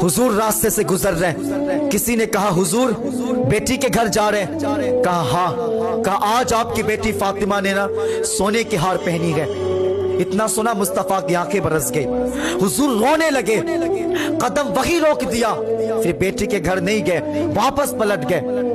हुजूर रास्ते से गुजर रहे, किसी ने कहा हुजूर बेटी के घर जा रहे हैं? कहा हाँ। कहा आज आपकी बेटी फातिमा ने ना सोने की हार पहनी है। इतना सुना मुस्तफा की आंखें बरस गई, हुजूर रोने लगे, कदम वही रोक दिया, फिर बेटी के घर नहीं गए, वापस पलट गए।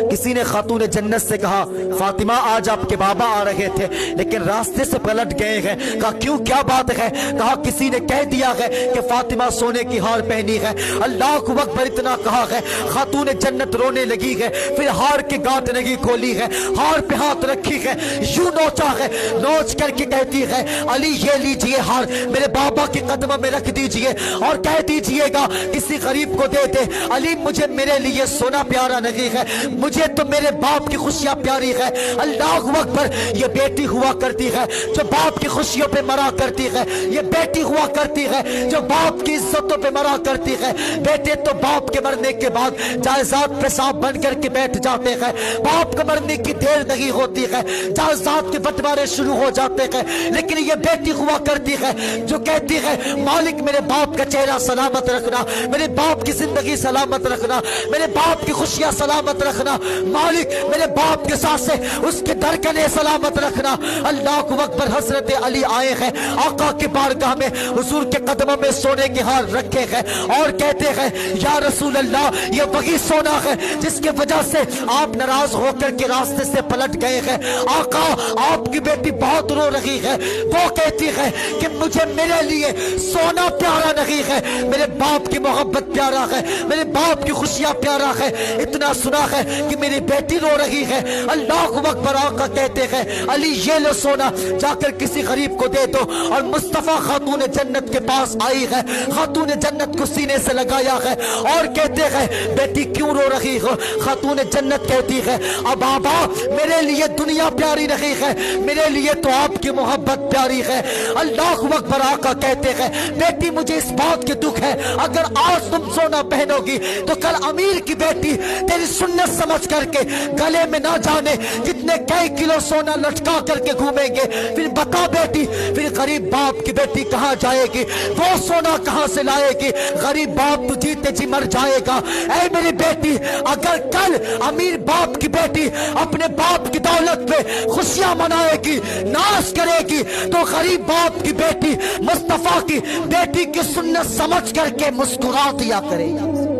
किसी ने खातून जन्नत से कहा फातिमा आज आपके बाबा आ रहे थे लेकिन रास्ते से पलट गए हैं। कहा क्यों, क्या बात है? कहा किसी ने कह दिया है कि फातिमा सोने की हार पहनी है। अल्लाह को अकबर इतना कहा है, खातून जन्नत रोने लगी है, फिर हार के गांठ नहीं खोली है, हार पे हाथ रखी है, यूं नोचा है, नोच करके कहती है अली ये लीजिए हार, मेरे बाबा के कदमों में रख दीजिए और कह दीजिएगा किसी गरीब को दे दे। अली मुझे मेरे लिए सोना प्यारा नहीं है, मुझे तो मेरे बाप की खुशियां प्यारी है। अल्लाह अकबर, ये बेटी हुआ करती है जो बाप की खुशियों पे मरा करती है, ये बेटी हुआ करती है जो बाप की इज्जतों पे मरा करती है। बेटे तो बाप के मरने के बाद जायदाद पे सांप बन करके बैठ जाते हैं, बाप के मरने की देर नहीं होती है, जायदाद के बंटवारे शुरू हो जाते हैं। लेकिन ये बेटी हुआ करती है जो कहती है मालिक मेरे बाप का चेहरा सलामत रखना, मेरे बाप की जिंदगी सलामत रखना, मेरे बाप की खुशियां सलामत रखना, मालिक मेरे बाप के साथ से उसके धड़कने सलामत रखना। अल्लाह को अकबर, हजरत अली आए हैं आका के बारगाह में, हुजूर के कदमों में सोने के हार रखे हैं और कहते हैं या रसूल अल्लाह ये वही सोना है जिसके वजह से आप नाराज होकर के रास्ते से पलट गए हैं। आका आपकी बेटी बहुत रो रही है, वो कहती है कि मुझे मेरे लिए सोना प्यारा नहीं है, मेरे बाप की मोहब्बत प्यारा है, मेरे बाप की खुशियां प्यारा है। इतना सुना है कि मेरी बेटी रो रही है। अल्लाह अकबर, आका कहते हैं अली ये लो सोना, जाकर किसी गरीब को दे दो। और मुस्तफा खातून जन्नत के पास आई है, खातून जन्नत को सीने से लगाया है और कहते हैं बेटी क्यों रो रही हो? खातून जन्नत कहती है अब बाबा मेरे लिए दुनिया प्यारी नहीं है, मेरे लिए तो आपकी मोहब्बत प्यारी है। अल्लाह अकबर, आका कहते हैं बेटी मुझे इस बात के दुख है अगर आज तुम सोना पहनोगी तो कल अमीर की बेटी तेरी सुन्नत समझ करके गले में ना जाने कितने कई किलो सोना लटका करके घूमेंगे। फिर बता बेटी, फिर गरीब बाप की बेटी कहाँ जाएगी, वो सोना कहाँ से लाएगी? गरीब बाप तो जीते जी मर जाएगा। ऐ मेरी बेटी अगर कल अमीर बाप की बेटी अपने बाप की दौलत पे खुशियां मनाएगी, नाश करेगी, तो गरीब बाप की बेटी मुस्तफा की बेटी की सुन्नत समझ करके मुस्कुरा दिया करेगी।